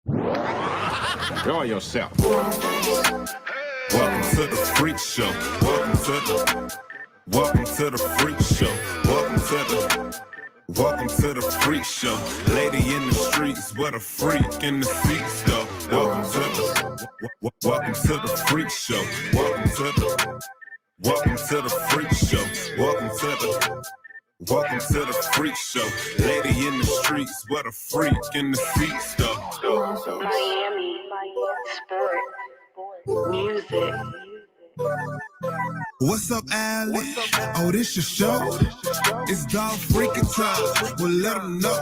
Enjoy yourself. Welcome to the Phreak Show. Welcome to the Phreak Show. Welcome to the Phreak Show. Lady in the streets, what a freak in the seats though. Welcome to the Phreak Show. Welcome to the Phreak Show. Welcome to the Phreak Show. Lady in the streets, what a freak in the seats though. Miami, sport, music. What's up, Allie? Oh, this your show? It's Dolphreaky time. Well, let them know.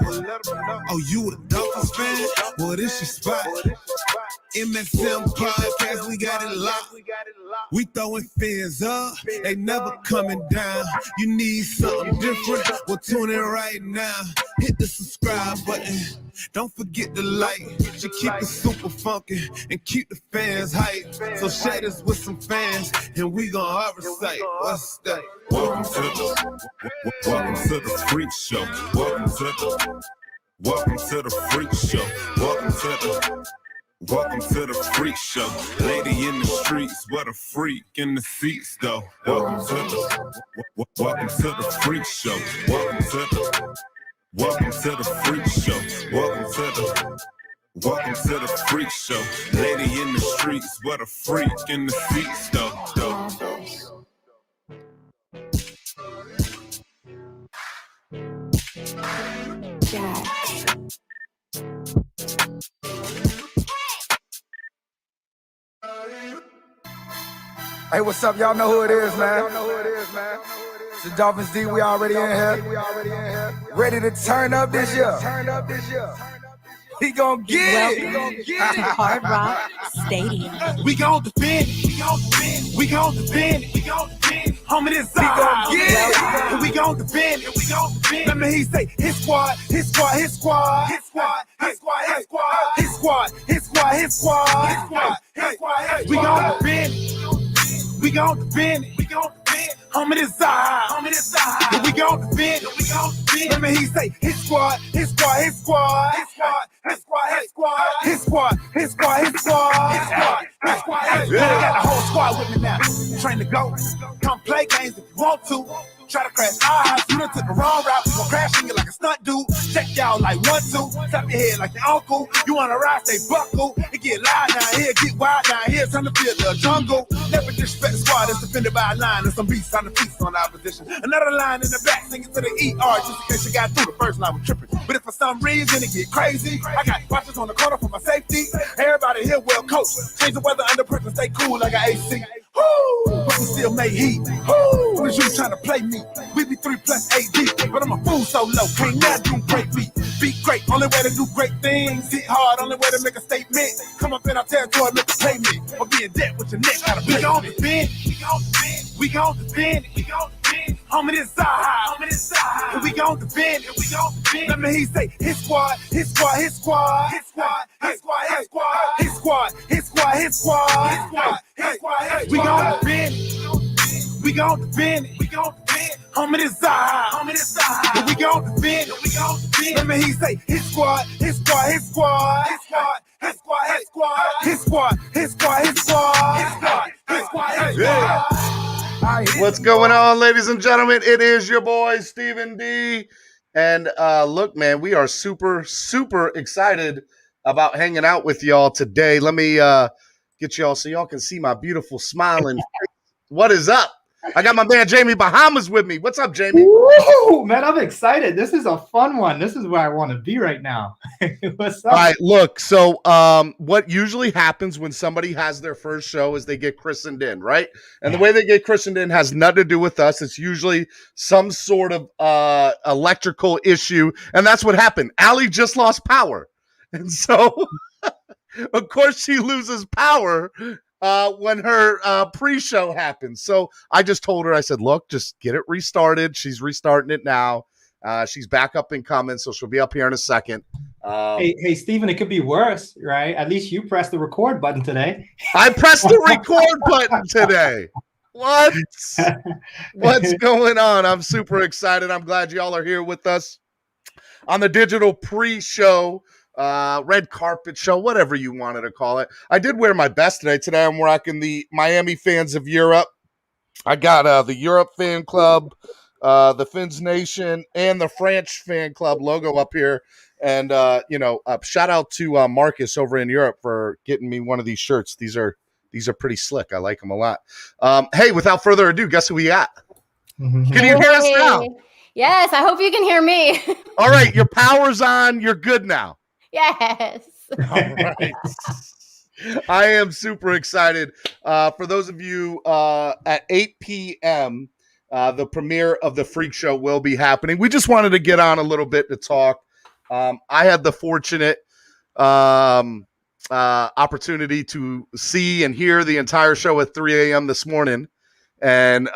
Oh, you a Dolphins fan? Well, this your spot. MSM podcast, we got it locked. We throwing fins up, they never coming down. You need something different? Well, tune in right now. Hit the subscribe button. Don't forget the like. You keep it super funky and keep the fans hype. So share this with some fans, and we gon' harvest sight. What's that? Welcome to the Phreak Show. Welcome to the Phreak Show. Welcome to the Phreak Show. Lady in the streets, what a freak in the seats though. Welcome to the Phreak Show. Welcome to the Phreak Show. Welcome to the Phreak Show. Lady in the streets, what a freak in the seats though. Hey, what's up? Y'all know who it is, man. It's the Dolphins D. We already in here. Ready to turn up this year. We gon' get it. Welcome to Hard Rock Stadium. We gon' defend. Homie, this we gon' get it. And we gon' defend. Let me hear you say, his squad. We gon' defend. Homie, this and we gon' defend. Let me hear you say, his squad. We got the whole squad with me now. Train to go. Come play games if you want to. Try to crash eyes, you done took the wrong route. We gon' crash on you like a stunt dude. Check y'all like 1, 2. Tap your head like your uncle. You wanna ride, stay buckle. It get loud down here, get wild down here. Time to feel the jungle. Never disrespect the squad that's defended by a line. And some beasts on the feast on the opposition. Another line in the back, singing to the ER. Just in case you got through the first line with tripping. But if for some reason it get crazy, I got watchers on the corner for my safety. Everybody here well coached. Change the weather under pressure, stay cool like an AC. Woo! But we still make heat. Woo! What is you trying to play me? We be 3+ AD, but I'm a fool so low. Can't nothing break me. Be great, only way to do great things. Hit hard, only way to make a statement. Come up in our territory, make a payment. Or be in debt with your neck. Gotta we gon' defend. Homie, this side. And we gon' defend. Let me hear you say, his squad. We gon' defend. Homie, this side. And we gon' defend. Let me hear you say, his squad. What's going on, ladies and gentlemen? It is your boy, Stephen D. And look, man, we are super, super excited about hanging out with y'all today. Let me get y'all so y'all can see my beautiful smiling face. What is up? I got my man Jamie Bahamas with me. What's up, Jamie? Woo, man, I'm excited. This is a fun one. This is where I want to be right now. What's up? All right, look, so what usually happens when somebody has their first show is they get christened in, right? And the way they get christened in has nothing to do with us. It's usually some sort of electrical issue, and that's what happened. Allie just lost power. And so, of course, she loses power when her pre-show happens. So I just told her, I said, look, just get it restarted. She's restarting it now. She's back up and coming, so she'll be up here in a second. Hey, Stephen, it could be worse, right? At least you pressed the record button today. I pressed the record button today. What? What's going on? I'm super excited. I'm glad y'all are here with us on the digital pre-show red carpet show, whatever you wanted to call it. I did wear my best today. Today I'm rocking the Miami Fans of Europe. I got the Europe fan club, the Fins Nation, and the French fan club logo up here. And, shout out to Marcus over in Europe for getting me one of these shirts. These are pretty slick. I like them a lot. Hey, without further ado, guess who we got? Can you hear us now? Yes, I hope you can hear me. All right, your power's on. You're good now. Yes. All right. I am super excited. For those of you at 8 p.m., the premiere of the Phreak Show will be happening. We just wanted to get on a little bit to talk. I had the fortunate opportunity to see and hear the entire show at 3 a.m. this morning. And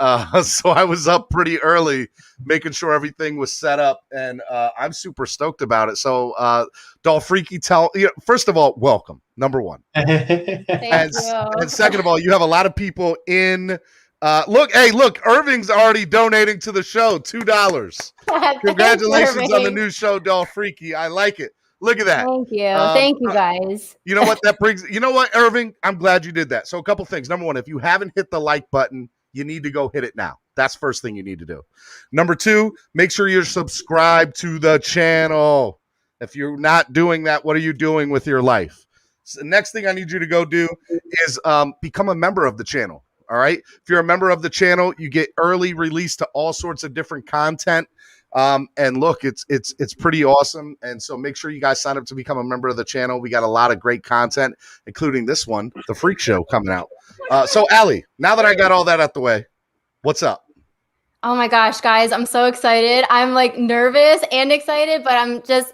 so I was up pretty early making sure everything was set up, and I'm super stoked about it. So Dolphreaky, first of all, welcome, number one. Thank you. And second of all, you have a lot of people in. Look, Irving's already donating to the show, $2. Congratulations on the new show, Dolphreaky. I like it. Look at that. Thank you. Thank you, guys. You know what that brings? You know what, Irving? I'm glad you did that. So a couple things. Number one, if you haven't hit the like button, you need to go hit it now. That's first thing you need to do. Number two, make sure you're subscribed to the channel. If you're not doing that, what are you doing with your life? So the next thing I need you to go do is become a member of the channel. All right. If you're a member of the channel, you get early release to all sorts of different content. And look, it's pretty awesome. And so make sure you guys sign up to become a member of the channel. We got a lot of great content, including this one, the Phreak Show, coming out. So Allie, now that I got all that out the way, what's up? Oh my gosh, guys, I'm so excited. I'm like nervous and excited, but I'm just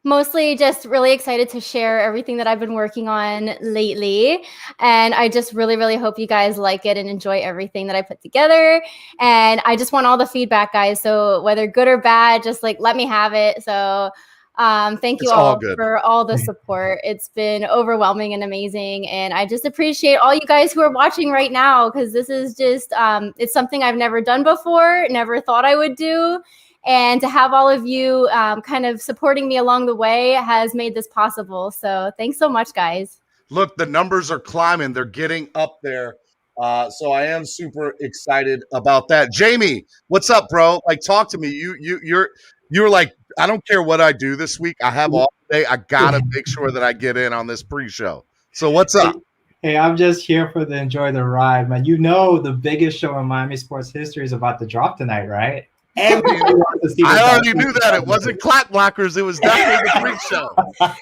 mostly just really excited to share everything that I've been working on lately. And I just really, really hope you guys like it and enjoy everything that I put together. And I just want all the feedback, guys. So whether good or bad, just like let me have it. So thank you all for all the support. It's been overwhelming and amazing. And I just appreciate all you guys who are watching right now, because this is just, it's something I've never done before, never thought I would do. And to have all of you kind of supporting me along the way has made this possible. So thanks so much, guys. Look, the numbers are climbing. They're getting up there. So I am super excited about that. Jamie, what's up, bro? Like, talk to me. You're like, I don't care what I do this week. I have all day. I gotta make sure that I get in on this pre-show. So what's up? Hey, I'm just here for the enjoy the ride, man. You know, the biggest show in Miami sports history is about to drop tonight, right? I already knew that. It wasn't Clock Blockers. It was definitely the Phreak Show.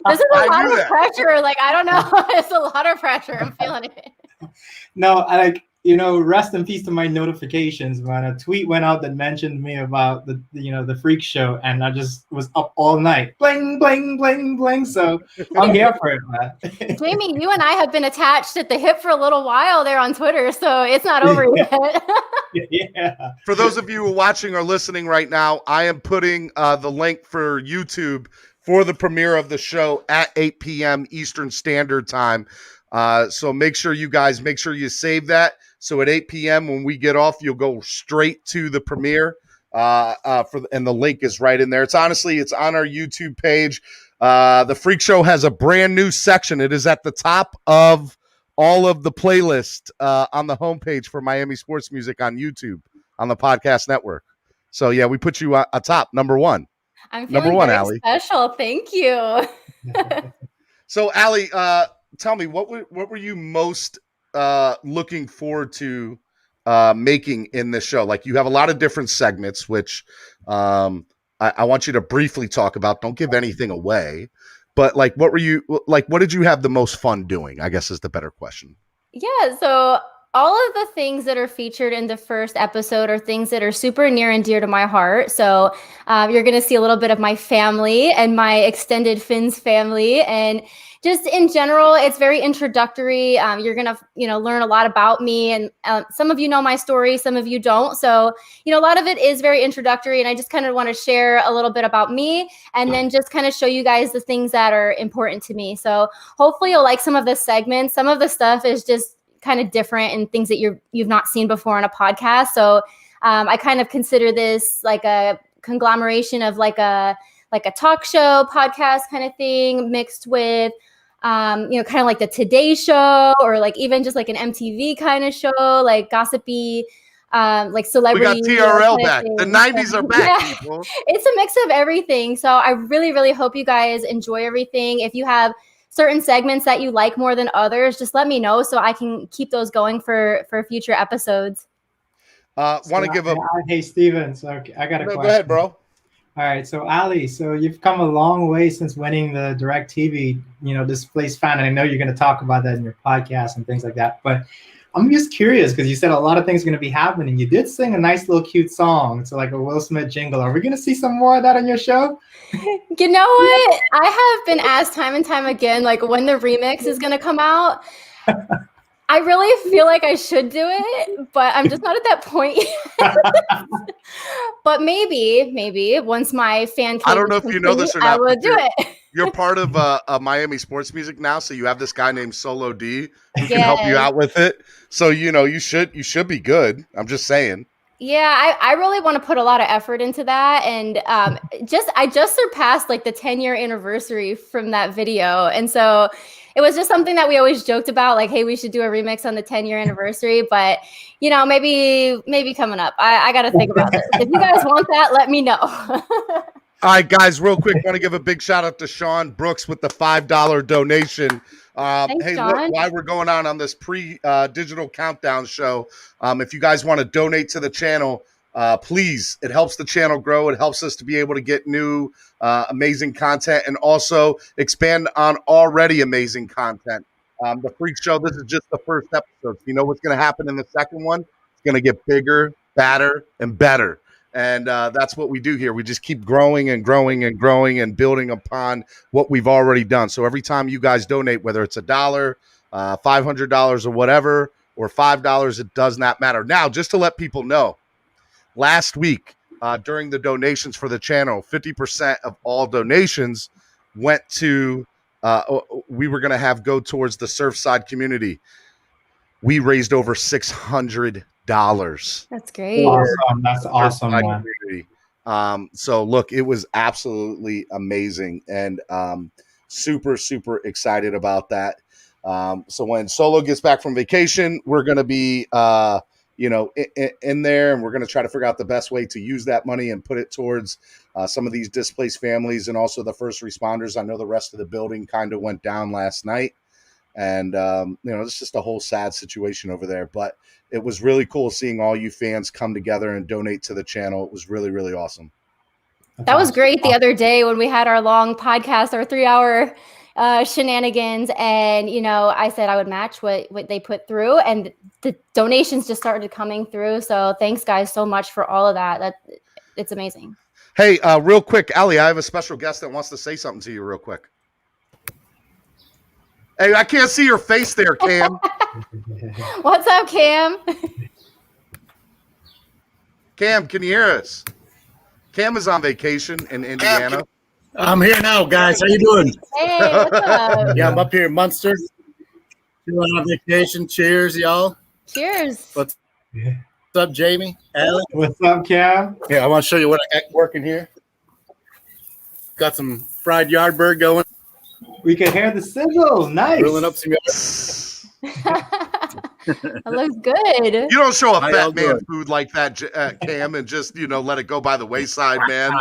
This is a lot of pressure. Like, I don't know. It's a lot of pressure. I'm feeling it. No, rest in peace to my notifications, man. A tweet went out that mentioned me about the Phreak Show, and I just was up all night. Bling, bling, bling, bling. So I'm here for it, man. Jamie, you and I have been attached at the hip for a little while there on Twitter, so it's not over yet. Yeah. For those of you who are watching or listening right now, I am putting the link for YouTube for the premiere of the show at 8 p.m. Eastern Standard Time. So make sure you save that. So at 8 p.m. when we get off, you'll go straight to the premiere. And the link is right in there. It's on our YouTube page. The Phreak Show has a brand new section. It is at the top of all of the playlist on the homepage for Miami Sports Music on YouTube on the podcast network. So yeah, we put you atop number one. I'm feeling number one, Allie. Special. Thank you. So Allie, tell me, what were you most looking forward to making in this show? Like, you have a lot of different segments, which I want you to briefly talk about. Don't give anything away, but like, what did you have the most fun doing, I guess is the better question. Yeah. So all of the things that are featured in the first episode are things that are super near and dear to my heart. So you're going to see a little bit of my family and my extended Fins family. And just in general, it's very introductory. You're going to, learn a lot about me. And some of you know my story, some of you don't. So, a lot of it is very introductory. And I just kind of want to share a little bit about me and then just kind of show you guys the things that are important to me. So hopefully you'll like some of the segments. Some of the stuff is just kind of different and things that you've not seen before on a podcast. So I kind of consider this like a conglomeration of like a like a talk show podcast kind of thing mixed with kind of like the Today Show, or like even just like an MTV kind of show, like gossipy, like celebrity. We got TRL back. Thing. The 90s are back, people. It's a mix of everything. So I really, really hope you guys enjoy everything. If you have certain segments that you like more than others, just let me know so I can keep those going for future episodes. Want to give a... Hey, Steven, so I got a question. Go ahead, bro. All right, so Ali, so you've come a long way since winning the DirecTV, Displaced Fan, and I know you're going to talk about that in your podcast and things like that. But I'm just curious because you said a lot of things are going to be happening. You did sing a nice little cute song. It's like a Will Smith jingle. Are we going to see some more of that on your show? You know what? I have been asked time and time again, like when the remix is going to come out. I really feel like I should do it, but I'm just not at that point yet. But maybe once my fan I don't know if you know this or not. I will do it. You're part of Miami Sports Music now, so you have this guy named Solo D who can help you out with it. So you should be good. I'm just saying. Yeah, I really want to put a lot of effort into that, and I just surpassed like the 10-year anniversary from that video, and so it was just something that we always joked about, like, hey, we should do a remix on the 10-year anniversary, but maybe coming up. I got to think about this. If you guys want that, let me know. All right, guys, real quick, want to give a big shout out to Sean Brooks with the $5 donation. Thanks, hey, John. look, while we're going on this digital countdown show, if you guys want to donate to the channel, please, it helps the channel grow. It helps us to be able to get new amazing content and also expand on already amazing content. The Phreak Show, this is just the first episode. You know what's going to happen in the second one? It's going to get bigger, badder, and better. And that's what we do here. We just keep growing and growing and growing and building upon what we've already done. So every time you guys donate, whether it's $1, $500 or whatever, or $5, it does not matter. Now, just to let people know, last week during the donations for the channel, 50% of all donations went to, we were going to go towards the Surfside community. We raised over $600. That's great. Awesome. That's awesome, man. So look, it was absolutely amazing, and super, super excited about that. So when Solo gets back from vacation, we're going to be, in there, and we're going to try to figure out the best way to use that money and put it towards some of these displaced families and also the first responders. I know the rest of the building kind of went down last night, and it's just a whole sad situation over there, but it was really cool seeing all you fans come together and donate to the channel. It was really, really awesome. That was great the other day when we had our long podcast, our 3-hour shenanigans, and I said I would match what they put through, and the donations just started coming through. So thanks, guys, so much for all of that. It's amazing. Hey, real quick, Allie, I have a special guest that wants to say something to you real quick. Hey, I can't see your face there, Cam. What's up, Cam? Cam, can you hear us? Cam is on vacation in Indiana. I'm here now, guys. How you doing? Hey, what's up? Yeah, I'm up here in Munster. Doing on vacation. Cheers, y'all. Cheers. What's up, Jamie? Allie? What's up, Cam? Yeah, I want to show you what I got working here. Got some fried yardbird going. We can hear the sizzle. Nice. Grilling up some yard. That looks good. You don't show a fat man food like that, Cam, and just let it go by the wayside, man.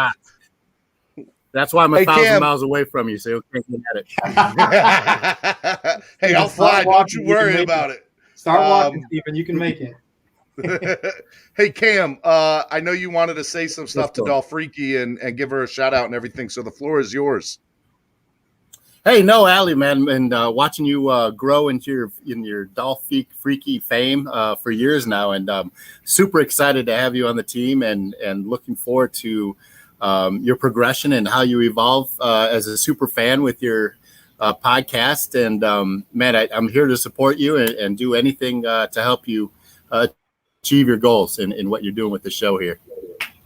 That's why I'm 1,000 miles away from you, so you can't get it. Hey, I'll fly. Don't you worry about it. Start walking, Stephen. You can make it. Hey, Cam, I know you wanted to say some stuff to Dolphreaky and give her a shout out and everything, so the floor is yours. Hey, no, Allie, man, and watching you grow into your Dolphreaky fame for years now, and super excited to have you on the team, and looking forward to your progression and how you evolve as a super fan with your podcast. And man, I'm here to support you and do anything to help you achieve your goals in what you're doing with the show here.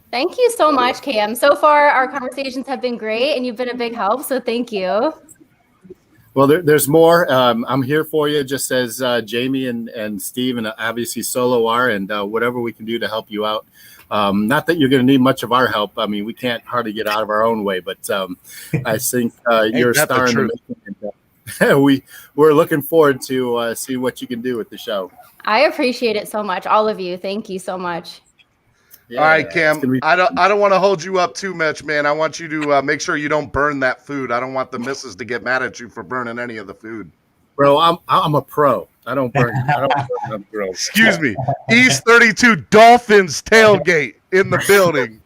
Thank you so much, Cam. So far, our conversations have been great, and you've been a big help. So thank you. Well, there's more. I'm here for you, just as Jamie and Steve and obviously Solo are, and whatever we can do to help you out Not that you're going to need much of our help. I mean, we can't hardly get out of our own way, but I think you're a star in the making. We're looking forward to see what you can do with the show. I appreciate it so much, all of you. Thank you so much. Yeah, all right, Cam. I don't want to hold you up too much, man. I want you to make sure you don't burn that food. I don't want the missus to get mad at you for burning any of the food. Bro, I'm a pro. I don't burn. I'm pro. Excuse me. East 32 Dolphins tailgate in the building.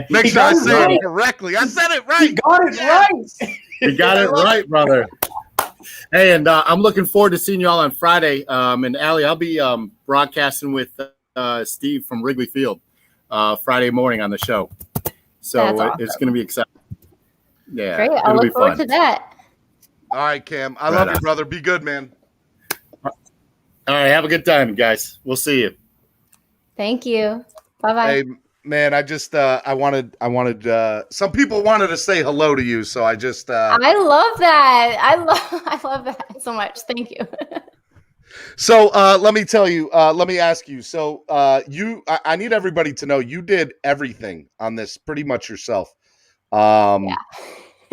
Make sure I say it correctly. I said it right. You got it right. You got it right, brother. Hey, and I'm looking forward to seeing you all on Friday. And Allie, I'll be broadcasting with Steve from Wrigley Field Friday morning on the show. So awesome. It's going to be exciting. Yeah, great. I look forward to that. All right, Cam. I love you, brother. Be good, man. All right, have a good time, guys. We'll see you. Thank you. Bye-bye. Hey, man, I just I wanted some people wanted to say hello to you, so I just I love that. I love that so much. Thank you. So let me tell you, let me ask you. So I need everybody to know you did everything on this pretty much yourself. Yeah.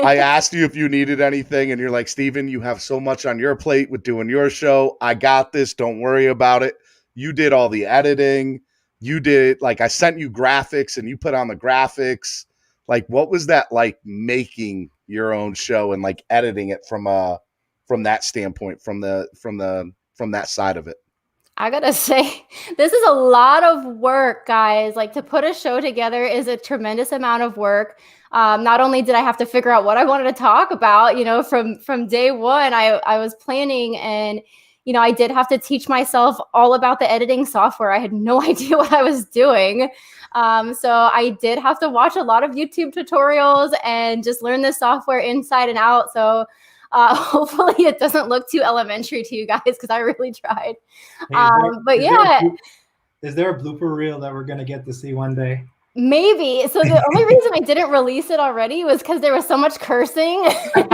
I asked you if you needed anything, and you're like, Steven, you have so much on your plate with doing your show. I got this. Don't worry about it. You did all the editing. You did, like, I sent you graphics, and you put on the graphics. Like, what was that like making your own show and like editing it from that standpoint, from that side of it? I gotta say, this is a lot of work, guys. Like, to put a show together is a tremendous amount of work. Not only did I have to figure out what I wanted to talk about, from day one, I was planning, and, I did have to teach myself all about the editing software. I had no idea what I was doing. So I did have to watch a lot of YouTube tutorials and just learn this software inside and out. So hopefully it doesn't look too elementary to you guys, because I really tried. Hey, is there a blooper reel that we're going to get to see one day? Maybe. So the only reason I didn't release it already was because there was so much cursing and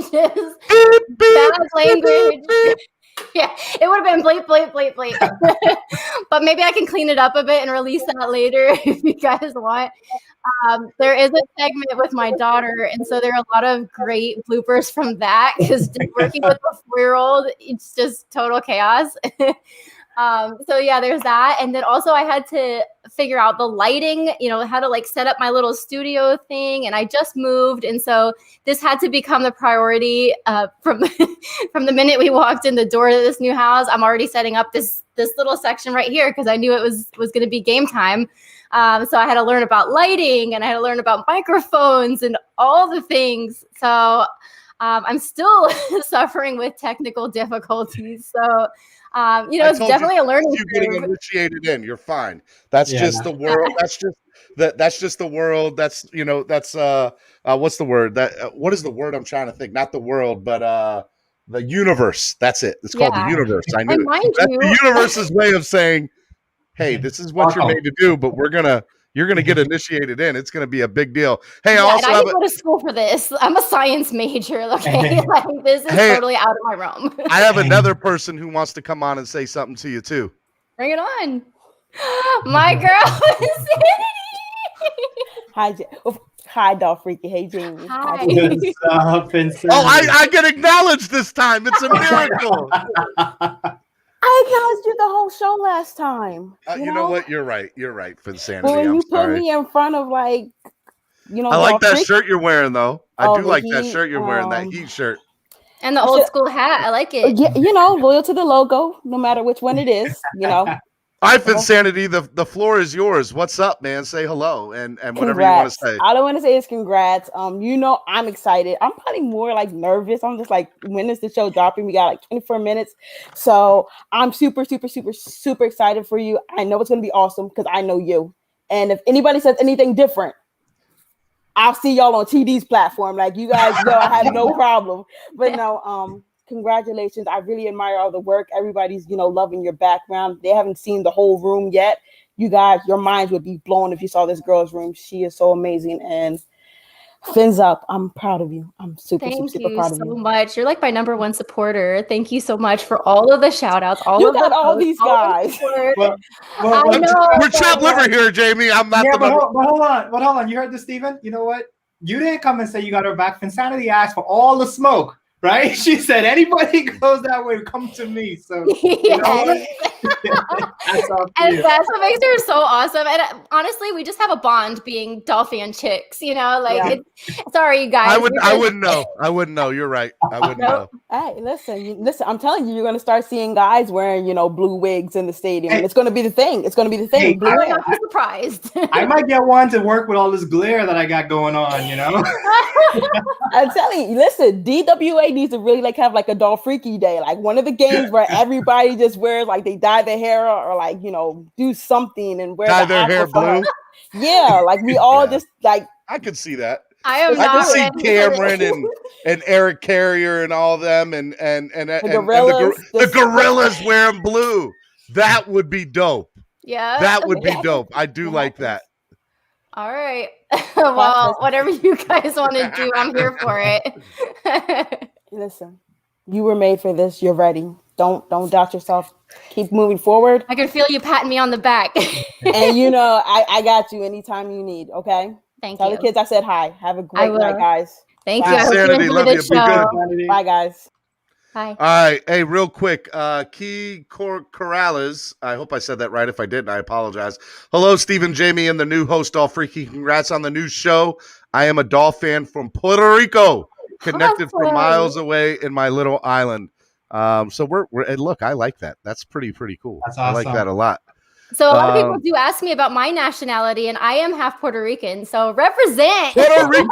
just bad language. Yeah, it would have been bleep, bleep, bleep, bleep. But maybe I can clean it up a bit and release that later if you guys want. There is a segment with my daughter, and so there are a lot of great bloopers from that, because working with a 4-year-old, it's just total chaos. So yeah, there's that. And then also I had to figure out the lighting, how to like set up my little studio thing. And I just moved. And so this had to become the priority from the minute we walked in the door to this new house. I'm already setting up this little section right here, because I knew it was going to be game time. So I had to learn about lighting, and I had to learn about microphones and all the things. So I'm still suffering with technical difficulties. So it's definitely a learning curve. You're getting initiated in. You're fine. That's just the world. That's just the world. That's what's the word? What is the word I'm trying to think? Not the world, but the universe. That's it. It's called the universe. I knew it. That's the universe's way of saying, hey, this is what you're made to do, but you're gonna get initiated in. It's gonna be a big deal. Hey, I didn't go to school for this. I'm a science major. Okay, like, this is totally out of my realm. I have another person who wants to come on and say something to you too. Bring it on, my girl, Insanity. Hi, Dolphreaky. Hey, Jamie. Hi. I get acknowledged this time. It's a miracle. I acknowledged you the whole show last time. You know what? You're right. You're right, for Insanity. Well, when you put me in front of, like, I like that shirt you're wearing, though. I do like that shirt you're wearing, that Heat shirt. And the old school hat. I like it. Yeah, loyal to the logo, no matter which one it is, All right, Insanity, the floor is yours. What's up, man? Say hello and whatever you want to say. All I want to say is congrats. I'm excited. I'm probably more like nervous. I'm just like, when is the show dropping? We got like 24 minutes. So I'm super, super, super, super excited for you. I know it's going to be awesome because I know you. And if anybody says anything different, I'll see y'all on TD's platform. Like, you guys know I have no problem. But no, congratulations. I really admire all the work. Everybody's, loving your background. They haven't seen the whole room yet. You guys, your minds would be blown if you saw this girl's room. She is so amazing. And Fins up. I'm proud of you. I'm super Thank super you proud of so you. much. You're like my number one supporter. Thank you so much for all of the shout outs, all You of the got all posts, these all of the guys. support. Well, I know. We're chopped liver here, Jamie. I'm not yeah, the but number. hold on. You heard this, Steven? You know what? You didn't come and say you got her back. Finsanity asked for all the smoke, right? She said anybody goes that way, come to me. So you know what? That's all for And you. that's what makes her so awesome. And honestly, we just have a bond being Dolphin chicks, you know, like Yeah. sorry, you guys. I we're wouldn't know. I wouldn't know. You're right. I wouldn't know. Hey, listen. I'm telling you, you're gonna start seeing guys wearing, blue wigs in the stadium, and it's gonna be the thing. It's gonna be the thing. Hey, blue I would hair. not be surprised. I might get one to work with all this glare that I got going on, you know? I'm telling you, listen, DWA needs to really have like a Dolphreaky day, like one of the games where everybody just wears like they dye their hair or like do something and wear Dye the their hair Afro blue. Yeah, like we all just like I could see that. I am I not could see ready for Cameron this. and Eric Carrier and all them and the Gorillas, the gorillas wearing blue. That would be dope. Yeah. That would be dope. I do like that. All right. Well, whatever you guys want to do, I'm here for it. Listen, you were made for this. You're ready. Don't doubt yourself. Keep moving forward. I can feel you patting me on the back. And I got you anytime you need. Okay. Tell you. the kids I said hi. Have a great night, guys. Thank Bye. you. I hope you Sanity, enjoy love the you. Be show. good. Bye, guys. Bye. All right. Hey, real quick. Key Corrales. I hope I said that right. If I didn't, I apologize. Hello, Stephen, Jamie, and the new host, Dolphreaky. Congrats on the new show. I am a Dolph fan from Puerto Rico, connected from miles away in my little island. So we're and look, I like that. That's pretty cool. That's I like awesome. that a lot. So a lot of people do ask me about my nationality, and I am half Puerto Rican. So represent Puerto Rico.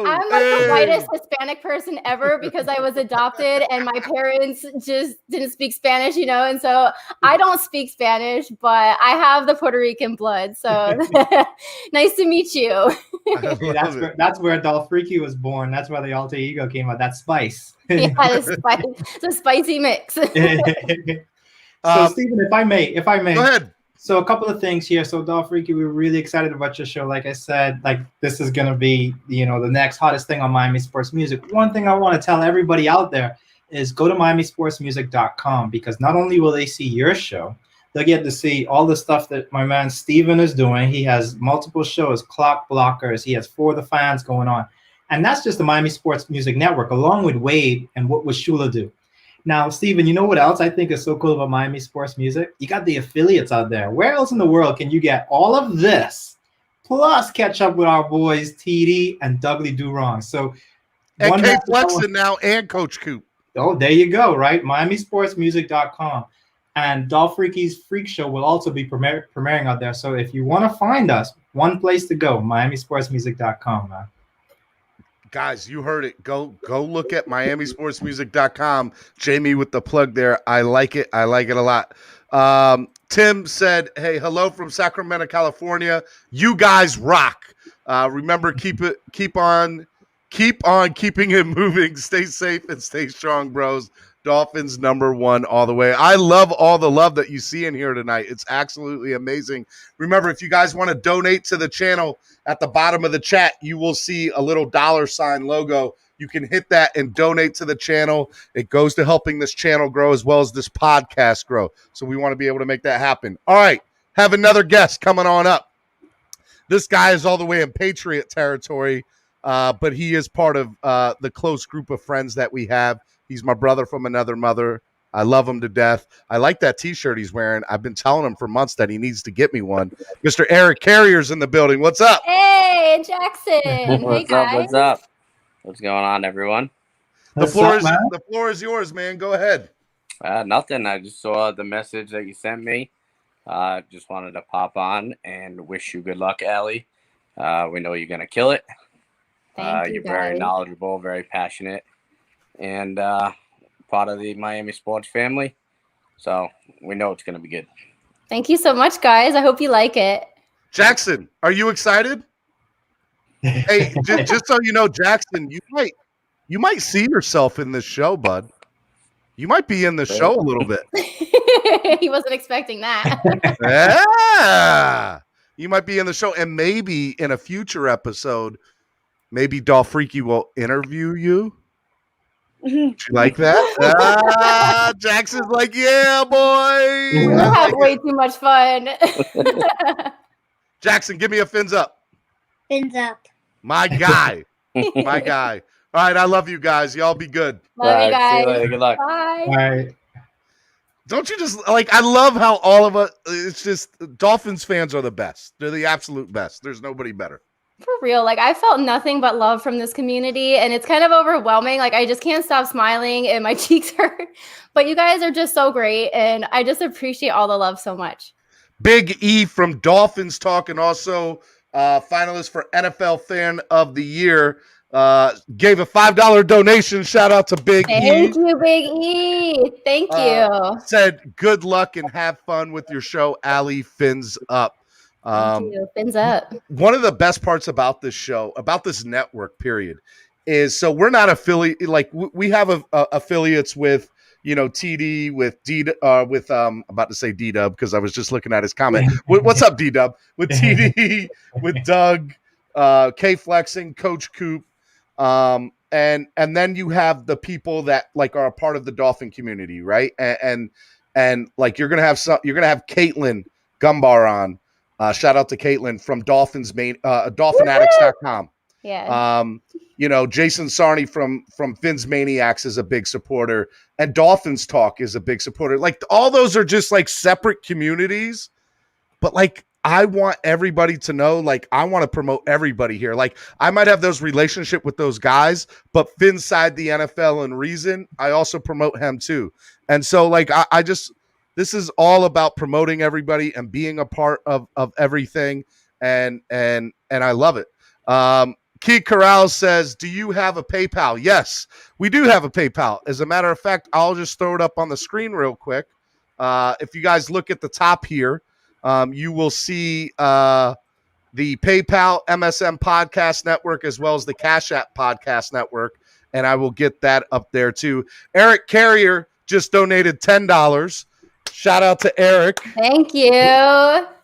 I'm like the whitest Hispanic person ever because I was adopted and my parents just didn't speak Spanish, and so I don't speak Spanish, but I have the Puerto Rican blood. So nice to meet you. Hey, that's where Dolphreaky was born. That's where the alter ego came out. That spice. Yeah, it's a spicy mix. So, Stephen, if I may, go ahead. So, a couple of things here. So, Dolphreaky, we're really excited about your show. Like I said, this is gonna be, the next hottest thing on Miami Sports Music. One thing I want to tell everybody out there is go to MiamiSportsMusic.com because not only will they see your show, they'll get to see all the stuff that my man Steven is doing. He has multiple shows, Clock Blockers. He has For the Fans going on, and that's just the Miami Sports Music Network, along with Wade and What Would Shula Do. Now, Steven, you know what else I think is so cool about Miami Sports Music? You got the affiliates out there. Where else in the world can you get all of this, plus catch up with our boys TD and Dudley Durong? So, and Kate Flexen now and Coach Coop. Oh, there you go, right? MiamiSportsMusic.com. And Dolphreaky's Phreak Show will also be premiering out there. So if you want to find us, one place to go, MiamiSportsMusic.com, man. Guys, you heard it. Go look at MiamiSportsMusic.com. Jamie with the plug there. I like it. I like it a lot. Tim said, hey, hello from Sacramento, California. You guys rock. Remember, keep on keeping it moving. Stay safe and stay strong, bros. Dolphins #1 all the way. I love all the love that you see in here tonight. It's absolutely amazing. Remember, if you guys want to donate to the channel, at the bottom of the chat, you will see a little $sign logo. You can hit that and donate to the channel. It goes to helping this channel grow as well as this podcast grow. So we want to be able to make that happen. All right, have another guest coming on up. This guy is all the way in Patriot territory, but he is part of the close group of friends that we have. He's my brother from another mother. I love him to death. I like that T-shirt he's wearing. I've been telling him for months that he needs to get me one. Mr. Eric Carrier's in the building. What's up? Hey, Jackson. What's up? What's up? What's going on, everyone? The floor is yours, man. Go ahead. Nothing. I just saw the message that you sent me. Just wanted to pop on and wish you good luck, Allie. We know you're gonna kill it. Thank you, you're very knowledgeable, very passionate, and part of the Miami sports family. So we know it's gonna be good. Thank you so much, guys. I hope you like it. Jackson, are you excited? Hey, just so you know, Jackson, you might see yourself in this show, bud. You might be in the show a little bit. He wasn't expecting that. Yeah. You might be in the show, and maybe in a future episode, maybe Dolphreaky will interview you. Do you like that? Jackson's like, yeah, boy. We'll I have like way it. too much fun. Jackson, give me a fins up. Fins up. My guy. My guy. All right, I love you guys. Y'all be good. Love you All right, see you guys. later. Good luck. Bye. All right. Don't you just like, I love how all of us, it's just Dolphins fans are the best. They're the absolute best. There's nobody better. For real, like I felt nothing but love from this community, and it's kind of overwhelming. Like I just can't stop smiling and my cheeks hurt. But you guys are just so great, and I just appreciate all the love so much. Big E from Dolphins Talk, and also finalist for NFL Fan of the Year, gave a $5 donation. Shout out to Big E. Thank you, Big E. Thank you. Said good luck and have fun with your show, Allie Fins Up. Thank you. Fins up. One of the best parts about this show, about this network, period, is so we're not affiliate. Like we have affiliates with, TD, with D, with about to say D Dub because I was just looking at his comment. What's up, D Dub? With TD, with Doug, K Flexing, Coach Coop, and then you have the people that like are a part of the Dolphin community, right? And like you're gonna have Caitlin Gumbar on. Shout out to Caitlin from DolphinAddicts.com. Yeah. Jason Sarney from Fins Maniacs is a big supporter, and Dolphins Talk is a big supporter. Like all those are just like separate communities, but like I want everybody to know, like I want to promote everybody here. Like I might have those relationship with those guys, but Finside the NFL and Reason, I also promote him too. And so like I just, this is all about promoting everybody and being a part of everything. And I love it. Keith Corral says, do you have a PayPal? Yes, we do have a PayPal. As a matter of fact, I'll just throw it up on the screen real quick. If you guys look at the top here, you will see the PayPal MSM Podcast Network as well as the Cash App Podcast Network. And I will get that up there too. Eric Carrier just donated $10. Shout out to Eric. Thank you.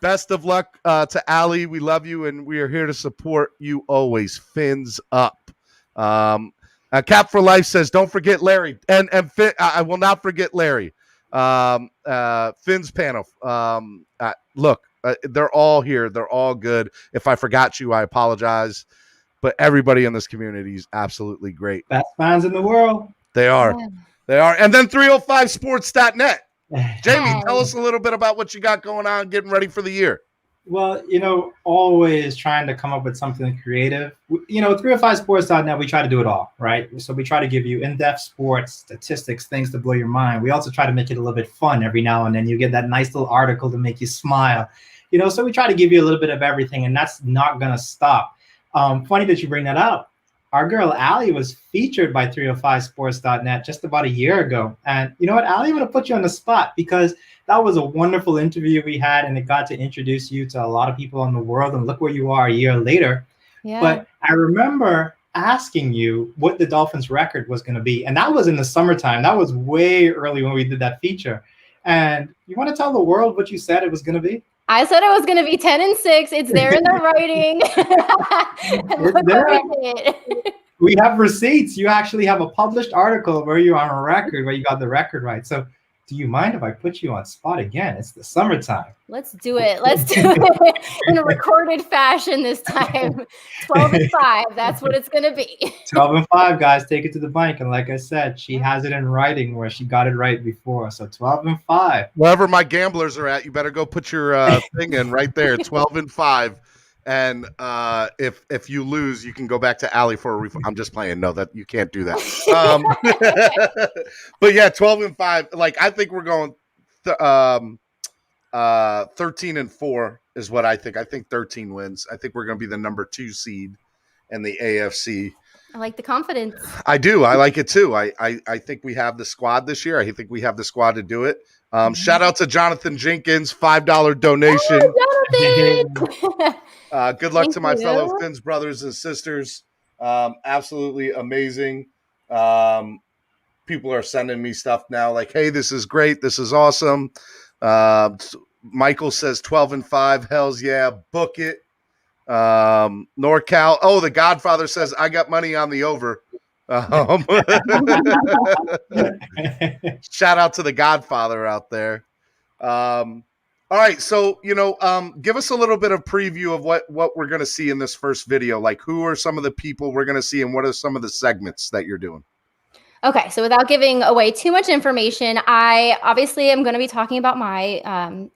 Best of luck to Allie. We love you, and we are here to support you always. Fins up. Cap for Life says, don't forget Larry. And I will not forget Larry. Fins panel. Look, they're all here. They're all good. If I forgot you, I apologize. But everybody in this community is absolutely great. Best fans in the world. They are. Yeah. They are. And then 305sports.net. Jamie, tell us a little bit about what you got going on, getting ready for the year. Well, always trying to come up with something creative. 305sports.net, we try to do it all, right? So we try to give you in-depth sports, statistics, things to blow your mind. We also try to make it a little bit fun every now and then. You get that nice little article to make you smile. So we try to give you a little bit of everything, and that's not going to stop. Funny that you bring that up. Our girl, Allie, was featured by 305sports.net just about a year ago. And you know what, Allie, I'm going to put you on the spot because that was a wonderful interview we had, and it got to introduce you to a lot of people in the world. And look where you are a year later. Yeah. But I remember asking you what the Dolphins record was going to be. And that was in the summertime. That was way early when we did that feature. And you want to tell the world what you said it was going to be? I said it was going to be 10-6. It's there in the writing. Look what we did. We have receipts. You actually have a published article where you're on a record, where you got the record right. So do you mind if I put you on spot again? It's the summertime. Let's do it. Let's do it in a recorded fashion this time. 12-5. That's what it's going to be. 12-5, guys. Take it to the bank. And like I said, she has it in writing where she got it right before. So 12-5. Wherever my gamblers are at, you better go put your thing in right there. 12-5. And if you lose, you can go back to Allie for a refund. I'm just playing. No, that you can't do that. But yeah, 12-5. Like I think we're going 13-4 is what I think. I think 13 wins. I think we're going to be the number 2 seed in the AFC. I like the confidence. I do. I like it too. I think we have the squad this year. I think we have the squad to do it. Shout out to Jonathan Jenkins, $5 donation. Oh, Jonathan! Good luck Thank to my you. fellow Fins brothers and sisters. Absolutely amazing. People are sending me stuff now like, hey, this is great. This is awesome. Michael says 12-5. Hells yeah. Book it. NorCal. Oh, the Godfather says I got money on the over. Shout out to the Godfather out there. All right, so give us a little bit of preview of what we're going to see in this first video. Like, who are some of the people we're going to see, and what are some of the segments that you're doing? Okay, so without giving away too much information, I obviously am going to be talking about my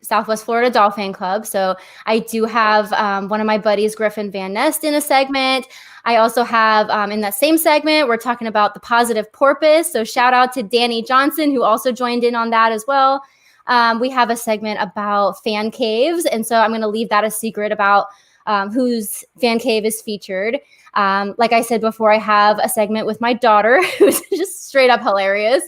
Southwest Florida Dolphin Club. So I do have one of my buddies, Griffin Van Nest, in a segment. I also have in that same segment, we're talking about the positive porpoise. So shout out to Danny Johnson, who also joined in on that as well. We have a segment about fan caves. And so I'm going to leave that a secret about whose fan cave is featured. Like I said before, I have a segment with my daughter who's just straight up hilarious.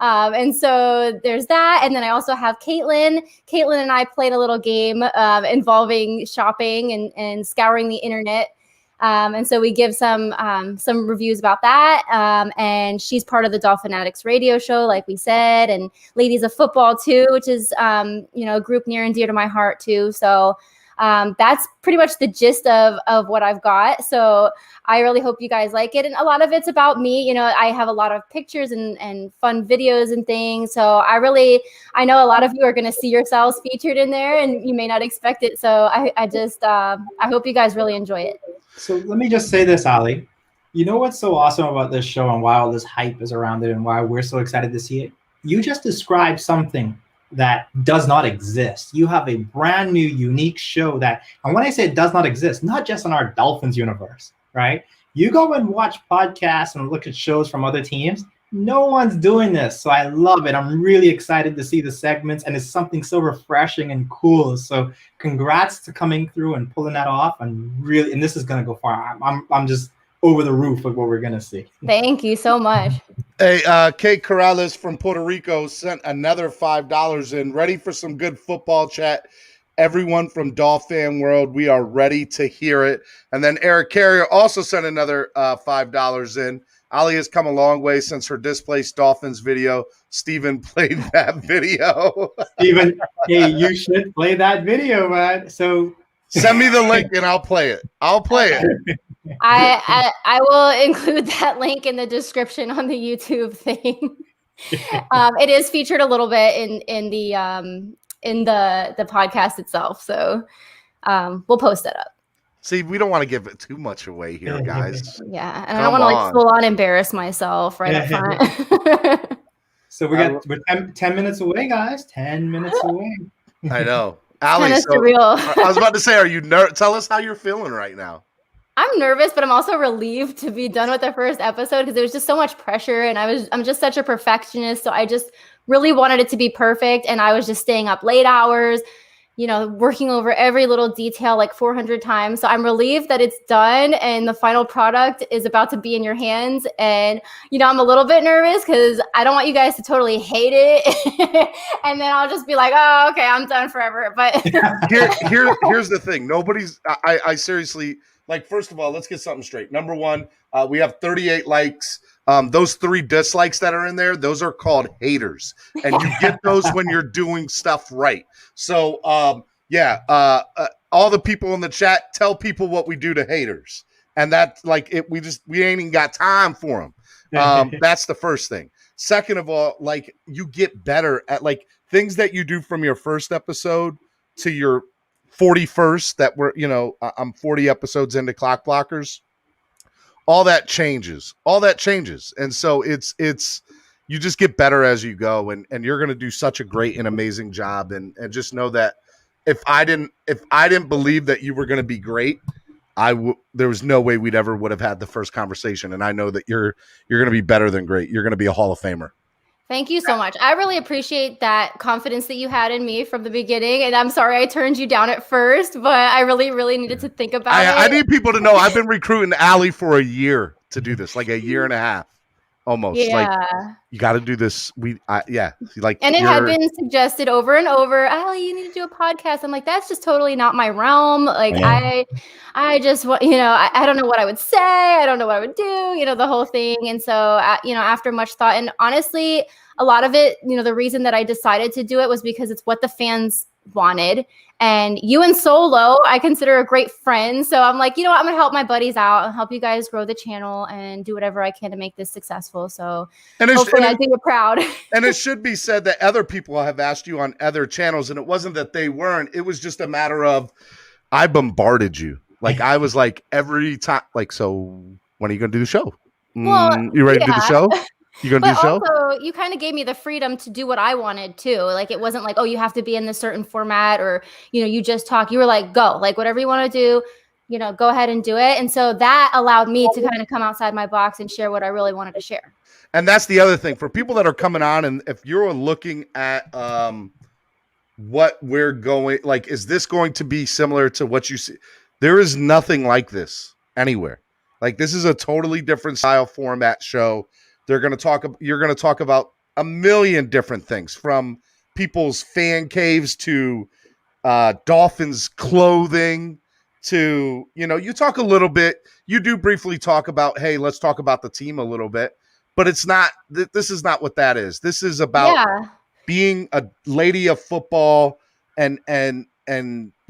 And so there's that. And then I also have Caitlin. Caitlin and I played a little game involving shopping and scouring the internet. And so we give some reviews about that. And she's part of the Dolphinatics radio show, like we said, and Ladies of Football too, which is, a group near and dear to my heart too. So that's pretty much the gist of what I've got. So I really hope you guys like it. And a lot of it's about me. I have a lot of pictures and fun videos and things. So I know a lot of you are going to see yourselves featured in there, and you may not expect it. So I hope you guys really enjoy it. So let me just say this, Allie. You know what's so awesome about this show and why all this hype is around it and why we're so excited to see it? You just described something that does not exist. You have a brand new, unique show that, and when I say it does not exist, not just in our Dolphins universe, right? You go and watch podcasts and look at shows from other teams. No one's doing this. So I love it. I'm really excited to see the segments, and it's something so refreshing and cool. So congrats to coming through and pulling that off. And this is going to go far. I'm just over the roof of what we're going to see. Thank you so much. Hey, Kate Corrales from Puerto Rico sent another $5 in. Ready for some good football chat. Everyone from Dolphin World, we are ready to hear it. And then Eric Carrier also sent another $5 in. Ali has come a long way since her Displaced Dolphins video. Steven played that video. Steven, hey, you should play that video, man. So send me the link and I'll play it. I will include that link in the description on the YouTube thing. It is featured a little bit in the podcast itself, so we'll post it up. See, we don't want to give it too much away here, guys. Yeah, and I don't want to full on embarrass myself right up front. So we're 10 minutes away, guys. 10 minutes away. I know. Allie, I was about to say, are you tell us how you're feeling right now. I'm nervous, but I'm also relieved to be done with the first episode because there was just so much pressure, and I'm just such a perfectionist. So I just really wanted it to be perfect, and I was just staying up late hours, working over every little detail like 400 times. So I'm relieved that it's done and the final product is about to be in your hands. And, I'm a little bit nervous because I don't want you guys to totally hate it. And then I'll just be like, oh, okay, I'm done forever. But here's the thing. I seriously, first of all, let's get something straight. Number one, we have 38 likes. Those 3 dislikes that are in there, those are called haters. And you get those when you're doing stuff right. So, all the people in the chat, tell people what we do to haters. And that's we ain't even got time for them. That's the first thing. Second of all, you get better at things that you do from your first episode to your 41st that we're, I'm 40 episodes into Clock Blockers. All that changes. And so it's you just get better as you go, and you're going to do such a great and amazing job. And just know that if I didn't believe that you were going to be great, there was no way would have had the first conversation. And I know that you're going to be better than great. You're going to be a Hall of Famer. Thank you so much. I really appreciate that confidence that you had in me from the beginning. And I'm sorry I turned you down at first, but I really, really needed to think about it. I need people to know I've been recruiting Allie for a year to do this, a year and a half. Almost. Yeah. You got to do this. And it had been suggested over and over, Allie, you need to do a podcast. I'm like, that's just totally not my realm. I just, I don't know what I would say. I don't know what I would do, the whole thing. And so, after much thought, and honestly, a lot of it, the reason that I decided to do it was because it's what the fans wanted. And you and Solo, I consider a great friend. So I'm like, you know what? I'm going to help my buddies out and help you guys grow the channel and do whatever I can to make this successful. So hopefully I do you proud. And it should be said that other people have asked you on other channels, and it wasn't that they weren't. It was just a matter of I bombarded you. Like I was like every time, like, so when are you going to do the show? Well, you ready to do the show? You gonna do the show? Also, you kind of gave me the freedom to do what I wanted too. Like it wasn't like, oh, you have to be in this certain format or, you know, you just talk. You were like, go, like whatever you want to do, you know, go ahead and do it. And so that allowed me to kind of come outside my box and share what I really wanted to share. And that's the other thing for people that are coming on. And if you're looking at what we're going, like, is this going to be similar to what you see? There is nothing like this anywhere. Like this is a totally different style format show. You're going to talk about a million different things, from people's fan caves to Dolphins clothing to, you know, you talk a little bit, you do briefly talk about, hey, let's talk about the team a little bit, but it's not, this is not what that is. This is about being a lady of football and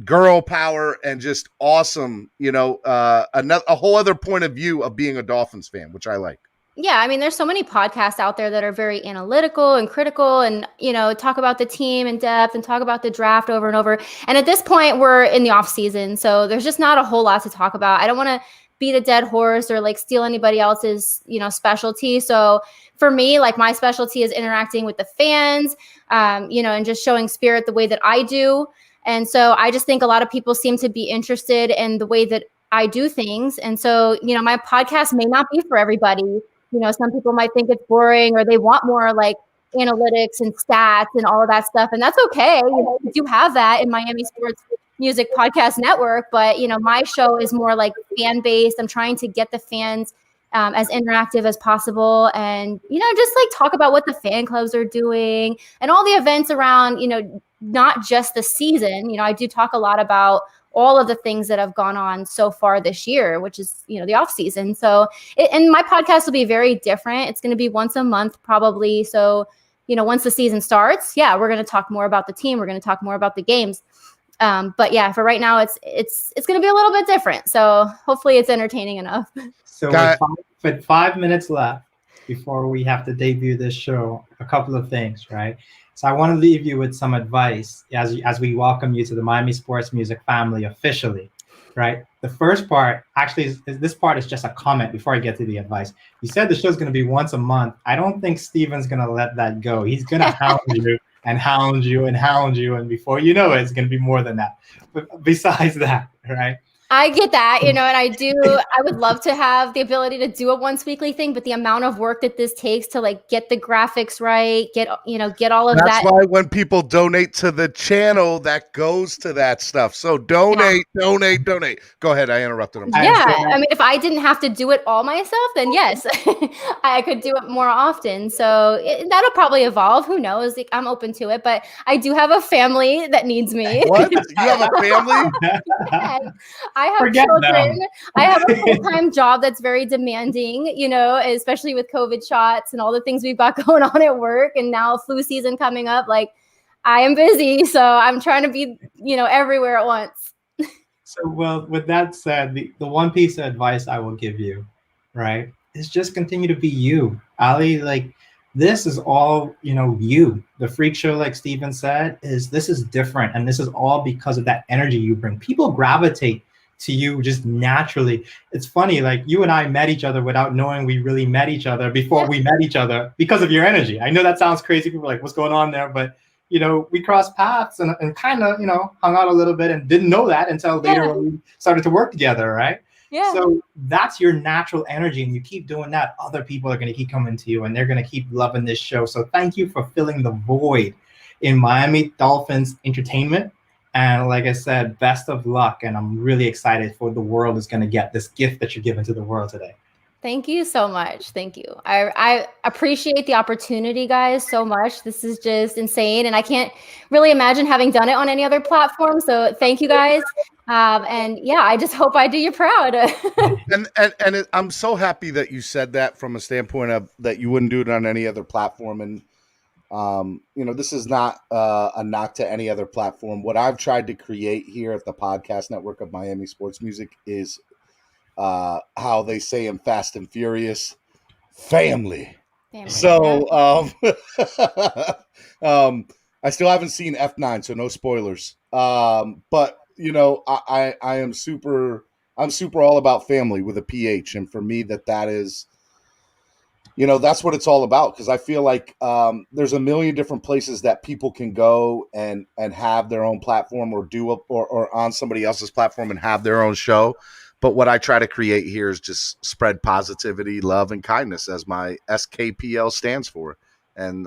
girl power and just awesome, you know, a whole other point of view of being a Dolphins fan, which I like. Yeah, I mean, there's so many podcasts out there that are very analytical and critical and, you know, talk about the team in depth and talk about the draft over and over. And at this point, we're in the off season, so there's just not a whole lot to talk about. I don't want to beat a dead horse or like steal anybody else's, you know, specialty. So for me, like my specialty is interacting with the fans, you know, and just showing spirit the way that I do. And so I just think a lot of people seem to be interested in the way that I do things. And so, you know, my podcast may not be for everybody. You know, some people might think it's boring or they want more like analytics and stats and all of that stuff. And that's okay. You know, we do have that in Miami Sports Music Podcast Network. But, you know, my show is more like fan based. I'm trying to get the fans as interactive as possible and, you know, just like talk about what the fan clubs are doing and all the events around, you know, not just the season. You know, I do talk a lot about all of the things that have gone on so far this year, which is, you know, the off season. So, and my podcast will be very different. It's going to be once a month probably. So, you know, once the season starts, yeah, we're going to talk more about the team. We're going to talk more about the games. But yeah, for right now, it's going to be a little bit different. So hopefully it's entertaining enough. So with 5 minutes left before we have to debut this show, a couple of things, right? So I want to leave you with some advice as we welcome you to the Miami Sports Music family officially, right? The first part, actually, this part is just a comment before I get to the advice. You said the show's going to be once a month. I don't think Steven's going to let that go. He's going to hound you and hound you and hound you. And before you know it, it's going to be more than that. But besides that, right? I get that, you know, and I would love to have the ability to do a once weekly thing, but the amount of work that this takes to like get the graphics right, get all of that. That's why when people donate to the channel, that goes to that stuff. So donate. Go ahead. I interrupted him. Yeah. I mean, if I didn't have to do it all myself, then yes, I could do it more often. So that'll probably evolve. Who knows? Like, I'm open to it, but I do have a family that needs me. What? You have a family? Yes. I have children. I have a full-time job that's very demanding, you know, especially with COVID shots and all the things we've got going on at work. And now flu season coming up, like I am busy. So I'm trying to be, you know, everywhere at once. So, well, with that said, the one piece of advice I will give you, right, is just continue to be you. Allie, like this is all, you know, you. The Phreak show, like Steven said, this is different. And this is all because of that energy you bring. People gravitate to you just naturally. It's funny, like you and I met each other without knowing we really met each other before we met each other because of your energy. I know that sounds crazy. People are like, what's going on there? But, you know, we crossed paths and kind of, you know, hung out a little bit and didn't know that until later when we started to work together, right? Yeah. So that's your natural energy. And you keep doing that, other people are going to keep coming to you and they're going to keep loving this show. So thank you for filling the void in Miami Dolphins entertainment. And like I said, best of luck. And I'm really excited for the world is going to get this gift that you're giving to the world today. Thank you so much. Thank you. I appreciate the opportunity, guys, so much. This is just insane. And I can't really imagine having done it on any other platform. So thank you, guys. And yeah, I just hope I do you proud. I'm so happy that you said that from a standpoint of that you wouldn't do it on any other platform. And This is not a knock to any other platform. What I've tried to create here at the podcast network of Miami Sports Music is how they say in Fast and Furious, family. So I still haven't seen F9, so no spoilers. But I am I'm super all about family with a PH, and for me that is, that's what it's all about, because I feel like there's a million different places that people can go and have their own platform, or or on somebody else's platform and have their own show. But what I try to create here is just spread positivity, love, and kindness, as my SKPL stands for. And,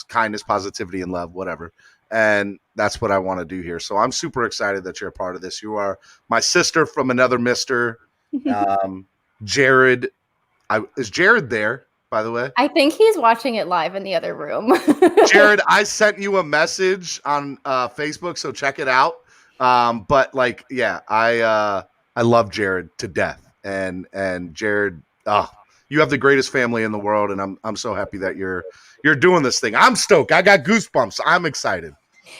kindness, positivity, and love, whatever. And that's what I want to do here. So I'm super excited that you're a part of this. You are my sister from another mister. Jared. Is Jared there, by the way? I think he's watching it live in the other room. Jared, I sent you a message on Facebook, so check it out. I love Jared to death, and Jared, you have the greatest family in the world, and I'm so happy that you're doing this thing. I'm stoked. I got goosebumps. I'm excited.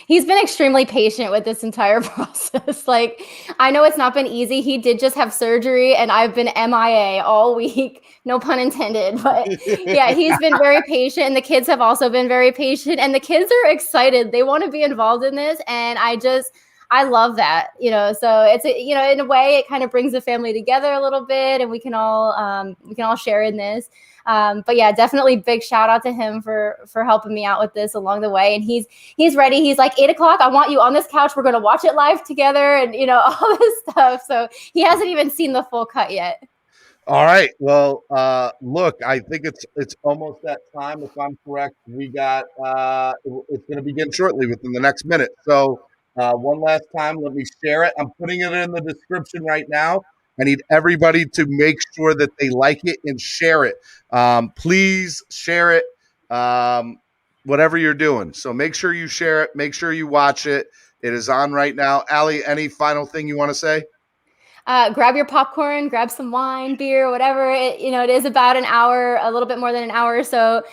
He's been extremely patient with this entire process. Like, I know it's not been easy. He did just have surgery, and I've been MIA all week. No pun intended. But yeah, he's been very patient, and the kids have also been very patient, and the kids are excited. They want to be involved in this, and I love that, so it's, in a way it kind of brings the family together a little bit, and we can all share in this. But yeah, definitely big shout out to him for helping me out with this along the way. And he's ready. He's like, 8:00. I want you on this couch. We're going to watch it live together, and all this stuff. So he hasn't even seen the full cut yet. All right. Well, look, I think it's almost that time. If I'm correct, we got it's going to begin shortly within the next minute. So one last time, let me share it. I'm putting it in the description right now. I need everybody to make sure that they like it and share it. Please share it, whatever you're doing. So make sure you share it. Make sure you watch it. It is on right now. Allie, any final thing you want to say? Grab your popcorn, grab some wine, beer, whatever. It is about an hour, a little bit more than an hour. So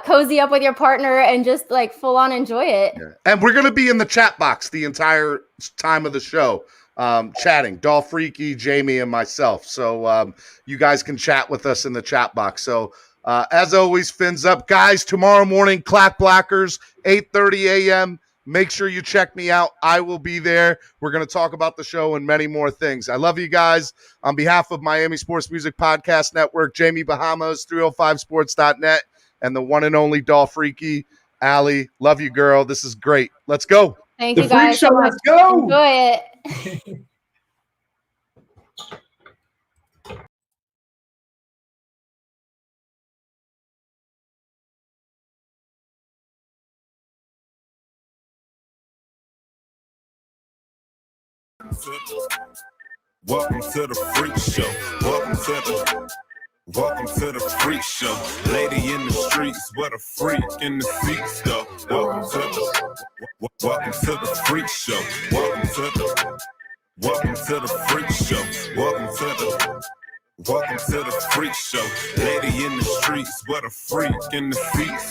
cozy up with your partner and just like full on enjoy it. Yeah. And we're going to be in the chat box the entire time of the show, chatting, Dolphreaky, Jamie, and myself. So you guys can chat with us in the chat box. So as always, fins up, guys. Tomorrow morning, Clack Blackers, 8:30 a.m. Make sure you check me out. I will be there. We're going to talk about the show and many more things. I love you guys. On behalf of Miami Sports Music Podcast Network, Jamie Bahamas, 305sports.net, and the one and only Dolphreaky, Allie, love you, girl. This is great. Let's go. Thank you, guys. Show, let's go. Enjoy it. Welcome to the Phreak Show. Welcome to the Phreak Show. Lady in the streets, what a freak in the seats go. Welcome to the Phreak Show. Welcome to the Phreak Show. Welcome to the Phreak Show. Lady in the streets, what a freak in the seats.